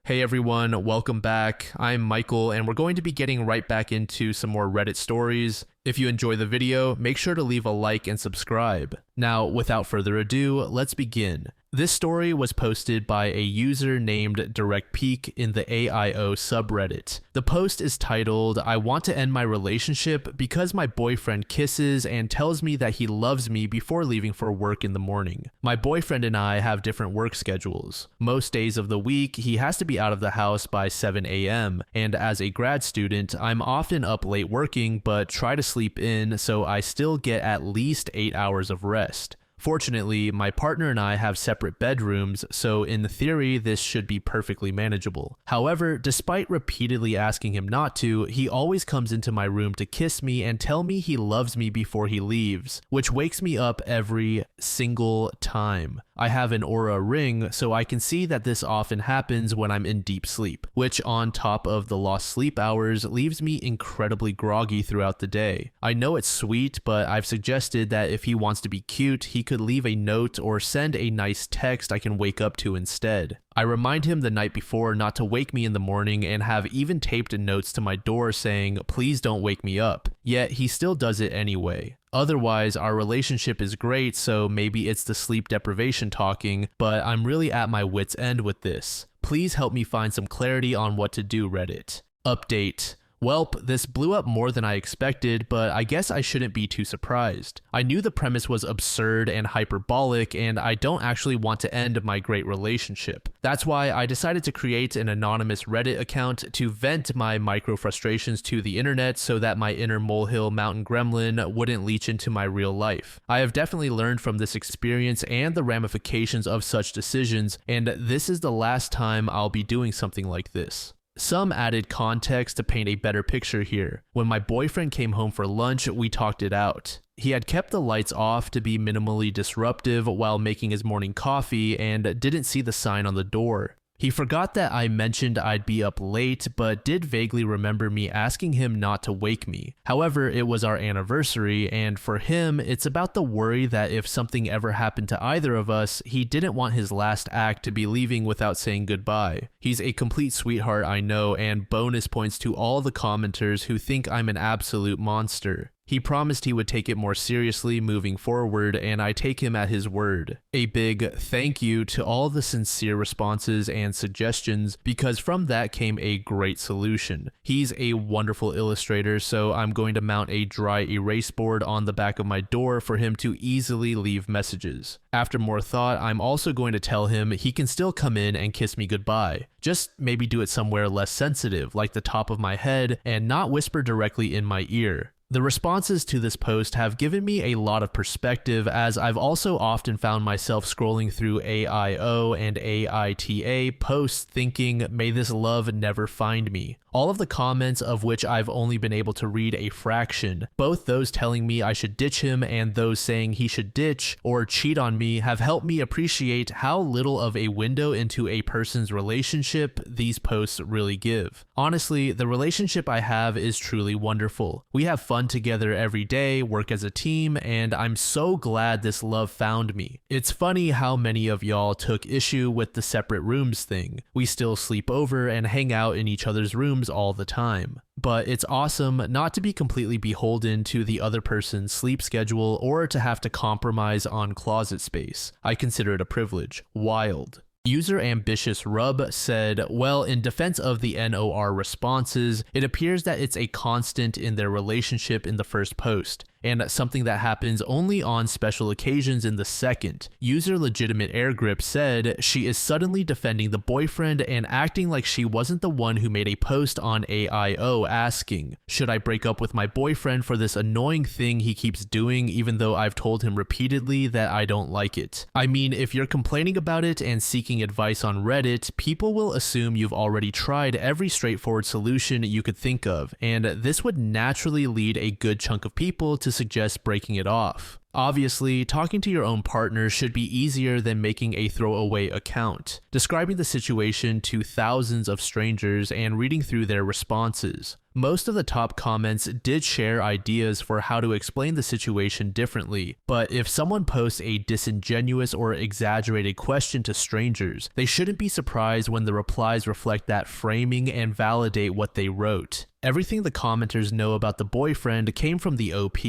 Hey everyone, welcome back. I'm Michael and we're going to be getting right back into some more Reddit stories. If you enjoy the video, make sure to leave a like and subscribe. Now, without further ado, let's begin. This story was posted by a user named Direct Peak in the AIO subreddit. The post is titled, "I want to end my relationship because my boyfriend kisses and tells me that he loves me before leaving for work in the morning. My boyfriend and I have different work schedules. Most days of the week, he has to be out of the house by 7 a.m., and as a grad student, I'm often up late working but try to sleep in so I still get at least 8 hours of rest. Fortunately, my partner and I have separate bedrooms, so in theory, this should be perfectly manageable. However, despite repeatedly asking him not to, he always comes into my room to kiss me and tell me he loves me before he leaves, which wakes me up every single time. I have an Aura ring, so I can see that this often happens when I'm in deep sleep, which on top of the lost sleep hours leaves me incredibly groggy throughout the day. I know it's sweet, but I've suggested that if he wants to be cute, he could leave a note or send a nice text I can wake up to instead. I remind him the night before not to wake me in the morning and have even taped notes to my door saying, please don't wake me up. Yet he still does it anyway. Otherwise, our relationship is great, so maybe it's the sleep deprivation talking, but I'm really at my wit's end with this. Please help me find some clarity on what to do, Reddit. Update. Welp, this blew up more than I expected, but I guess I shouldn't be too surprised. I knew the premise was absurd and hyperbolic, and I don't actually want to end my great relationship. That's why I decided to create an anonymous Reddit account to vent my micro frustrations to the internet so that my inner molehill mountain gremlin wouldn't leach into my real life. I have definitely learned from this experience and the ramifications of such decisions, and this is the last time I'll be doing something like this. Some added context to paint a better picture here. When my boyfriend came home for lunch, we talked it out. He had kept the lights off to be minimally disruptive while making his morning coffee and didn't see the sign on the door. He forgot that I mentioned I'd be up late, but did vaguely remember me asking him not to wake me. However, it was our anniversary, and for him, it's about the worry that if something ever happened to either of us, he didn't want his last act to be leaving without saying goodbye. He's a complete sweetheart, I know, and bonus points to all the commenters who think I'm an absolute monster. He promised he would take it more seriously moving forward, and I take him at his word. A big thank you to all the sincere responses and suggestions, because from that came a great solution. He's a wonderful illustrator, so I'm going to mount a dry erase board on the back of my door for him to easily leave messages. After more thought, I'm also going to tell him he can still come in and kiss me goodbye. Just maybe do it somewhere less sensitive, like the top of my head, and not whisper directly in my ear. The responses to this post have given me a lot of perspective, as I've also often found myself scrolling through AIO and AITA posts thinking, may this love never find me. All of the comments, of which I've only been able to read a fraction, both those telling me I should ditch him and those saying he should ditch or cheat on me, have helped me appreciate how little of a window into a person's relationship these posts really give. Honestly, the relationship I have is truly wonderful. We have fun together every day, work as a team, and I'm so glad this love found me. It's funny how many of y'all took issue with the separate rooms thing. We still sleep over and hang out in each other's rooms all the time. But it's awesome not to be completely beholden to the other person's sleep schedule or to have to compromise on closet space. I consider it a privilege. Wild. User Ambitious Rub said, well, in defense of the NOR responses, it appears that it's a constant in their relationship in the first post, and something that happens only on special occasions in the second. User Legitimate Air Grip said, she is suddenly defending the boyfriend and acting like she wasn't the one who made a post on AIO asking, should I break up with my boyfriend for this annoying thing he keeps doing even though I've told him repeatedly that I don't like it? I mean, if you're complaining about it and seeking advice on Reddit, people will assume you've already tried every straightforward solution you could think of, and this would naturally lead a good chunk of people to suggest breaking it off. Obviously, talking to your own partner should be easier than making a throwaway account, describing the situation to thousands of strangers and reading through their responses. Most of the top comments did share ideas for how to explain the situation differently, but if someone posts a disingenuous or exaggerated question to strangers, they shouldn't be surprised when the replies reflect that framing and validate what they wrote. Everything the commenters know about the boyfriend came from the OP.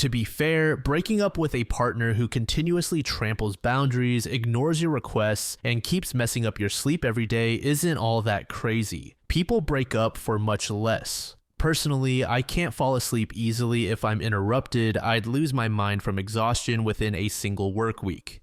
To be fair, breaking up with a partner who continuously tramples boundaries, ignores your requests, and keeps messing up your sleep every day isn't all that crazy. People break up for much less. Personally, I can't fall asleep easily if I'm interrupted. I'd lose my mind from exhaustion within a single work week.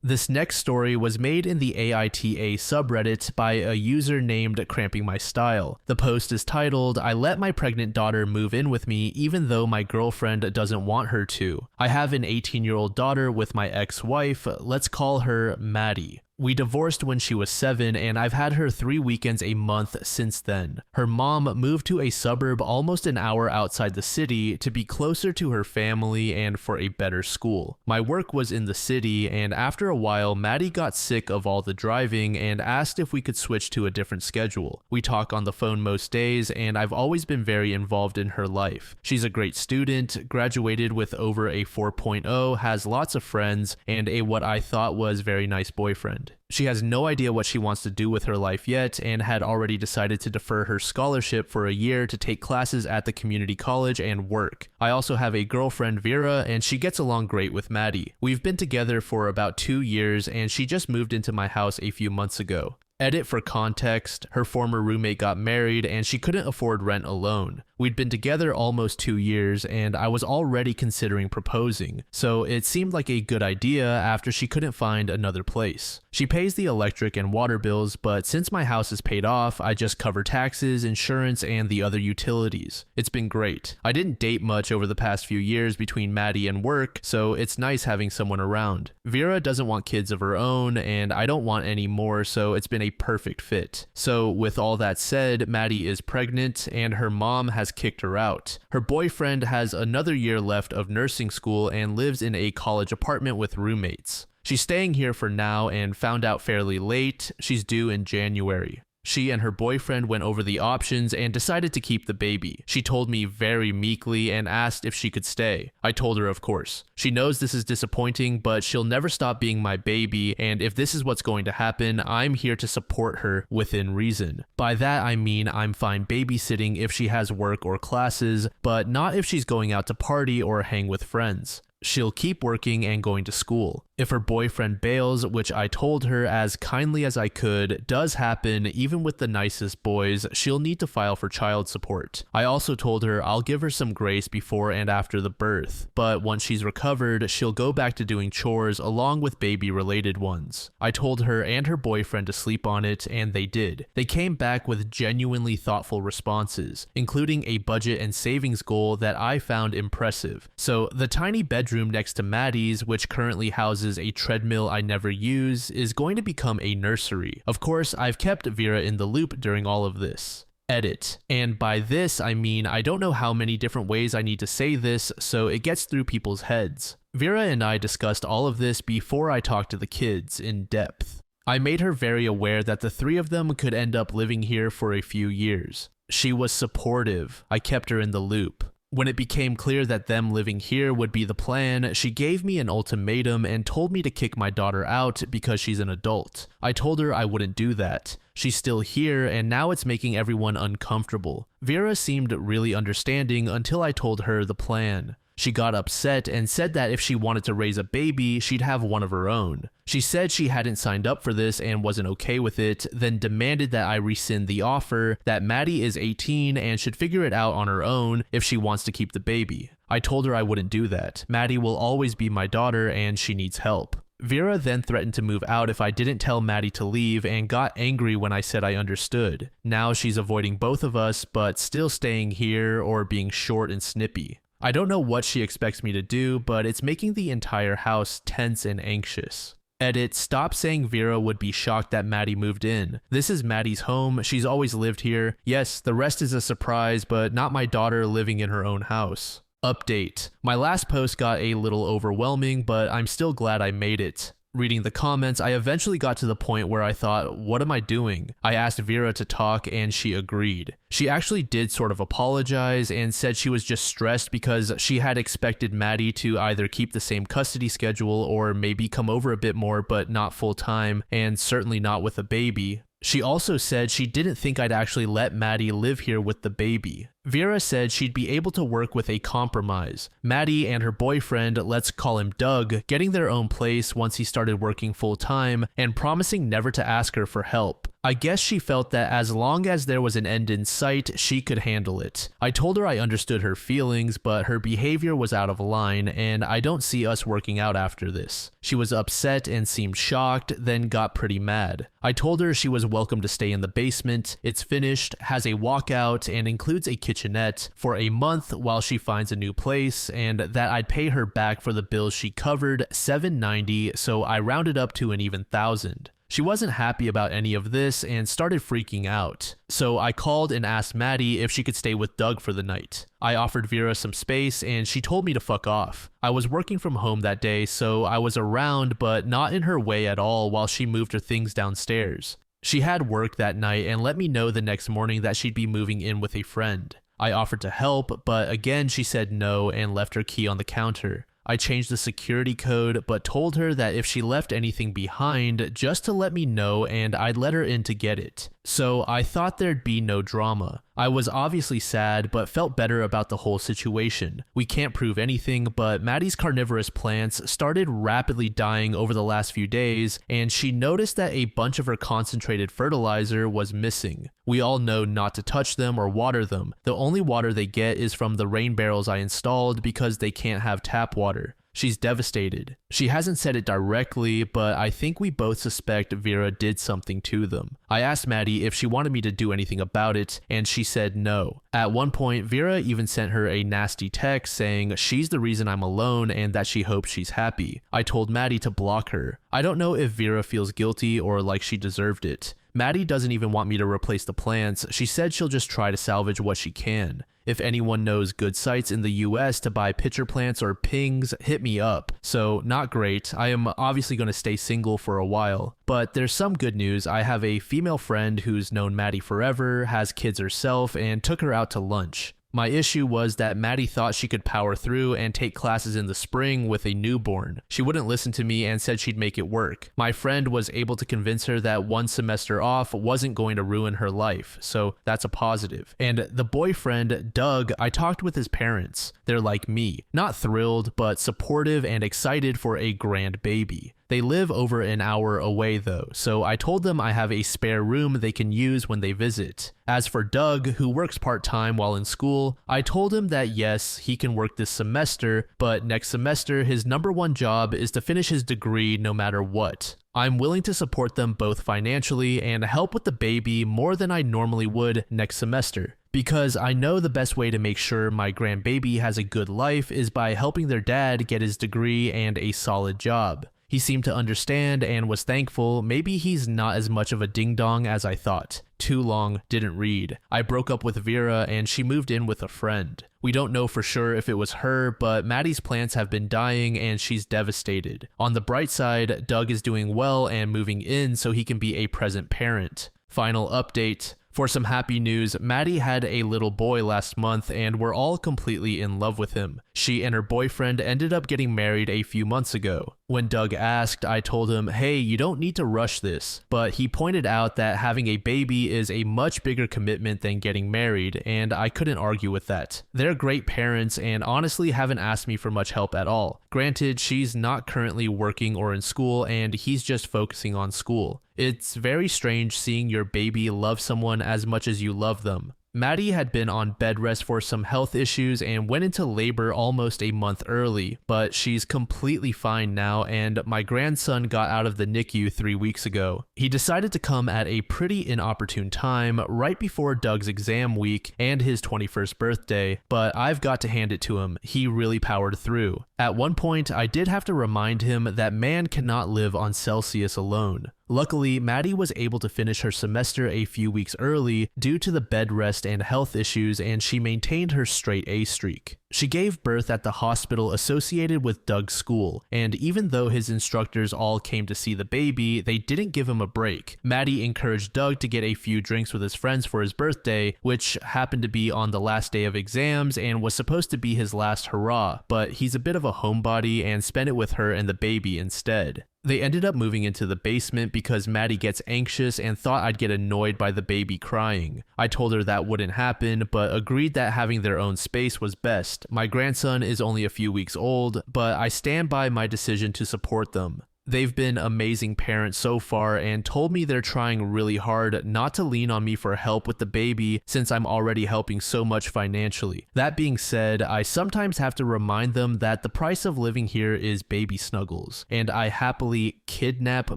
This next story was made in the AITA subreddit by a user named Cramping My Style. The post is titled, "I let my pregnant daughter move in with me even though my girlfriend doesn't want her to. I have an 18-year-old daughter with my ex-wife, let's call her Maddie. We divorced when she was 7 and I've had her 3 weekends a month since then. Her mom moved to a suburb almost an hour outside the city to be closer to her family and for a better school. My work was in the city and after a while Maddie got sick of all the driving and asked if we could switch to a different schedule. We talk on the phone most days and I've always been very involved in her life. She's a great student, graduated with over a 4.0, has lots of friends, and a what I thought was very nice boyfriend. She has no idea what she wants to do with her life yet and had already decided to defer her scholarship for a year to take classes at the community college and work. I also have a girlfriend, Vera, and she gets along great with Maddie. We've been together for about 2 years and she just moved into my house a few months ago. Edit for context, her former roommate got married and she couldn't afford rent alone. We'd been together almost 2 years and I was already considering proposing, so it seemed like a good idea after she couldn't find another place. She pays the electric and water bills, but since my house is paid off, I just cover taxes, insurance, and the other utilities. It's been great. I didn't date much over the past few years between Maddie and work, so it's nice having someone around. Vera doesn't want kids of her own, and I don't want any more, so it's been a perfect fit. So with all that said, Maddie is pregnant, and her mom has kicked her out. Her boyfriend has another year left of nursing school and lives in a college apartment with roommates. She's staying here for now and found out fairly late. She's due in January. She and her boyfriend went over the options and decided to keep the baby. She told me very meekly and asked if she could stay. I told her of course. She knows this is disappointing, but she'll never stop being my baby, and if this is what's going to happen, I'm here to support her within reason. By that I mean I'm fine babysitting if she has work or classes, but not if she's going out to party or hang with friends. She'll keep working and going to school. If her boyfriend bails, which I told her as kindly as I could, does happen even with the nicest boys, she'll need to file for child support. I also told her I'll give her some grace before and after the birth, but once she's recovered, she'll go back to doing chores along with baby-related ones. I told her and her boyfriend to sleep on it, and they did. They came back with genuinely thoughtful responses, including a budget and savings goal that I found impressive. So the tiny bedroom next to Maddie's, which currently houses a treadmill I never use, is going to become a nursery. Of course, I've kept Vera in the loop during all of this. Edit. And by this, I mean I don't know how many different ways I need to say this, so it gets through people's heads. Vera and I discussed all of this before I talked to the kids in depth. I made her very aware that the 3 of them could end up living here for a few years. She was supportive. I kept her in the loop. When it became clear that them living here would be the plan, she gave me an ultimatum and told me to kick my daughter out because she's an adult. I told her I wouldn't do that. She's still here, and now it's making everyone uncomfortable. Vera seemed really understanding until I told her the plan. She got upset and said that if she wanted to raise a baby, she'd have one of her own. She said she hadn't signed up for this and wasn't okay with it, then demanded that I rescind the offer, that Maddie is 18 and should figure it out on her own if she wants to keep the baby. I told her I wouldn't do that. Maddie will always be my daughter and she needs help. Vera then threatened to move out if I didn't tell Maddie to leave and got angry when I said I understood. Now she's avoiding both of us, but still staying here or being short and snippy. I don't know what she expects me to do, but it's making the entire house tense and anxious. Edit, stop saying Vera would be shocked that Maddie moved in. This is Maddie's home, she's always lived here. Yes, the rest is a surprise, but not my daughter living in her own house. Update. My last post got a little overwhelming, but I'm still glad I made it. Reading the comments, I eventually got to the point where I thought, what am I doing? I asked Vera to talk and she agreed. She actually did sort of apologize and said she was just stressed because she had expected Maddie to either keep the same custody schedule or maybe come over a bit more but not full time, and certainly not with a baby. She also said she didn't think I'd actually let Maddie live here with the baby. Vera said she'd be able to work with a compromise. Maddie and her boyfriend, let's call him Doug, getting their own place once he started working full time and promising never to ask her for help. I guess she felt that as long as there was an end in sight, she could handle it. I told her I understood her feelings, but her behavior was out of line, and I don't see us working out after this. She was upset and seemed shocked, then got pretty mad. I told her she was welcome to stay in the basement. It's finished, has a walkout, and includes a kitchenette for a month while she finds a new place, and that I'd pay her back for the bills she covered, $790, so I rounded up to an even $1,000. She wasn't happy about any of this and started freaking out. So I called and asked Maddie if she could stay with Doug for the night. I offered Vera some space and she told me to fuck off. I was working from home that day, so I was around but not in her way at all while she moved her things downstairs. She had work that night and let me know the next morning that she'd be moving in with a friend. I offered to help, but again she said no and left her key on the counter. I changed the security code, but told her that if she left anything behind, just to let me know and I'd let her in to get it. So I thought there'd be no drama. I was obviously sad, but felt better about the whole situation. We can't prove anything, but Maddie's carnivorous plants started rapidly dying over the last few days, and she noticed that a bunch of her concentrated fertilizer was missing. We all know not to touch them or water them. The only water they get is from the rain barrels I installed because they can't have tap water. She's devastated. She hasn't said it directly, but I think we both suspect Vera did something to them. I asked Maddie if she wanted me to do anything about it, and she said no. At one point, Vera even sent her a nasty text saying she's the reason I'm alone and that she hopes she's happy. I told Maddie to block her. I don't know if Vera feels guilty or like she deserved it. Maddie doesn't even want me to replace the plants. She said she'll just try to salvage what she can. If anyone knows good sites in the US to buy pitcher plants or pings, hit me up. So not great. I am obviously going to stay single for a while. But there's some good news. I have a female friend who's known Maddie forever, has kids herself, and took her out to lunch. My issue was that Maddie thought she could power through and take classes in the spring with a newborn. She wouldn't listen to me and said she'd make it work. My friend was able to convince her that one semester off wasn't going to ruin her life, so that's a positive. And the boyfriend, Doug, I talked with his parents. They're like me, not thrilled, but supportive and excited for a grand baby. They live over an hour away though, so I told them I have a spare room they can use when they visit. As for Doug, who works part-time while in school, I told him that yes, he can work this semester, but next semester his #1 job is to finish his degree no matter what. I'm willing to support them both financially and help with the baby more than I normally would next semester. Because I know the best way to make sure my grandbaby has a good life is by helping their dad get his degree and a solid job. He seemed to understand and was thankful. Maybe he's not as much of a ding-dong as I thought. Too long, didn't read. I broke up with Vera and she moved in with a friend. We don't know for sure if it was her, but Maddie's plants have been dying and she's devastated. On the bright side, Doug is doing well and moving in so he can be a present parent. Final update. For some happy news, Maddie had a little boy last month and we're all completely in love with him. She and her boyfriend ended up getting married a few months ago. When Doug asked, I told him, hey, you don't need to rush this. But he pointed out that having a baby is a much bigger commitment than getting married, and I couldn't argue with that. They're great parents and honestly haven't asked me for much help at all. Granted, she's not currently working or in school and he's just focusing on school. It's very strange seeing your baby love someone as much as you love them. Maddie had been on bed rest for some health issues and went into labor almost a month early, but she's completely fine now and my grandson got out of the NICU 3 weeks ago. He decided to come at a pretty inopportune time, right before Doug's exam week and his 21st birthday, but I've got to hand it to him. He really powered through. At one point, I did have to remind him that man cannot live on Celsius alone. Luckily, Maddie was able to finish her semester a few weeks early due to the bed rest and health issues, and she maintained her straight A streak. She gave birth at the hospital associated with Doug's school, and even though his instructors all came to see the baby, they didn't give him a break. Maddie encouraged Doug to get a few drinks with his friends for his birthday, which happened to be on the last day of exams and was supposed to be his last hurrah, but he's a bit of a homebody and spent it with her and the baby instead. They ended up moving into the basement because Maddie gets anxious and thought I'd get annoyed by the baby crying. I told her that wouldn't happen, but agreed that having their own space was best. My grandson is only a few weeks old, but I stand by my decision to support them. They've been amazing parents so far and told me they're trying really hard not to lean on me for help with the baby since I'm already helping so much financially. That being said, I sometimes have to remind them that the price of living here is baby snuggles, and I happily kidnap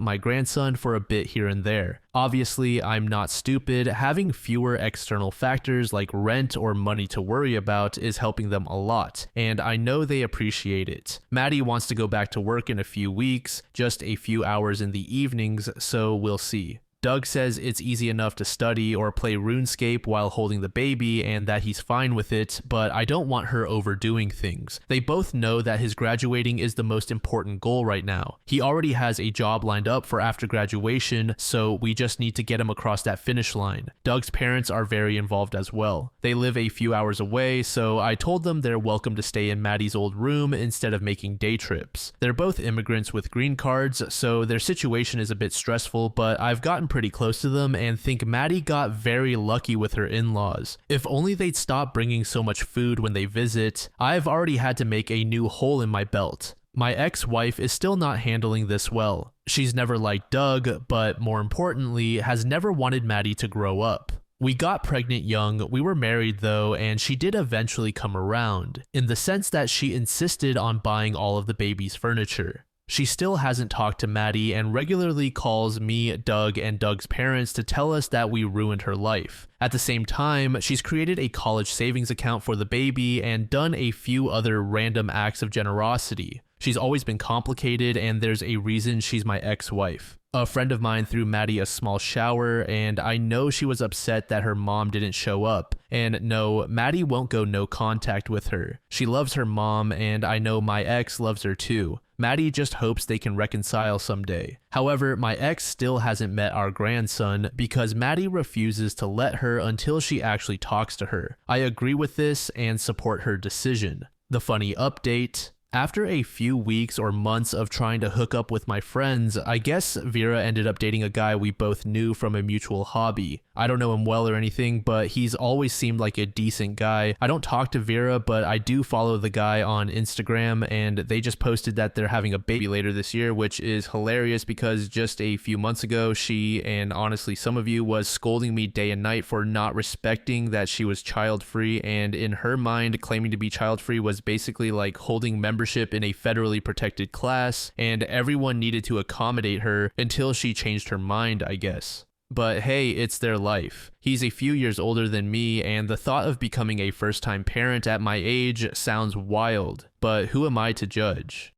my grandson for a bit here and there. Obviously, I'm not stupid. Having fewer external factors like rent or money to worry about is helping them a lot, and I know they appreciate it. Maddie wants to go back to work in a few weeks, just a few hours in the evenings, so we'll see. Doug says it's easy enough to study or play RuneScape while holding the baby and that he's fine with it, but I don't want her overdoing things. They both know that his graduating is the most important goal right now. He already has a job lined up for after graduation, so we just need to get him across that finish line. Doug's parents are very involved as well. They live a few hours away, so I told them they're welcome to stay in Maddie's old room instead of making day trips. They're both immigrants with green cards, so their situation is a bit stressful, but I've gotten pretty close to them and think Maddie got very lucky with her in-laws. If only they'd stop bringing so much food when they visit. I've already had to make a new hole in my belt. My ex-wife is still not handling this well. She's never liked Doug, but more importantly, has never wanted Maddie to grow up. We got pregnant young, we were married though, and she did eventually come around, in the sense that she insisted on buying all of the baby's furniture. She still hasn't talked to Maddie and regularly calls me, Doug, and Doug's parents to tell us that we ruined her life. At the same time, she's created a college savings account for the baby and done a few other random acts of generosity. She's always been complicated, and there's a reason she's my ex-wife. A friend of mine threw Maddie a small shower, and I know she was upset that her mom didn't show up. And no, Maddie won't go no contact with her. She loves her mom, and I know my ex loves her too. Maddie just hopes they can reconcile someday. However, my ex still hasn't met our grandson because Maddie refuses to let her until she actually talks to her. I agree with this and support her decision. The funny update: after a few weeks or months of trying to hook up with my friends, I guess Vera ended up dating a guy we both knew from a mutual hobby. I don't know him well or anything, but he's always seemed like a decent guy. I don't talk to Vera, but I do follow the guy on Instagram, and they just posted that they're having a baby later this year, which is hilarious because just a few months ago, she, and honestly some of you, was scolding me day and night for not respecting that she was child-free, and in her mind, claiming to be child-free was basically like holding membership in a federally protected class, and everyone needed to accommodate her until she changed her mind, I guess. But hey, it's their life. He's a few years older than me, and the thought of becoming a first-time parent at my age sounds wild, but who am I to judge?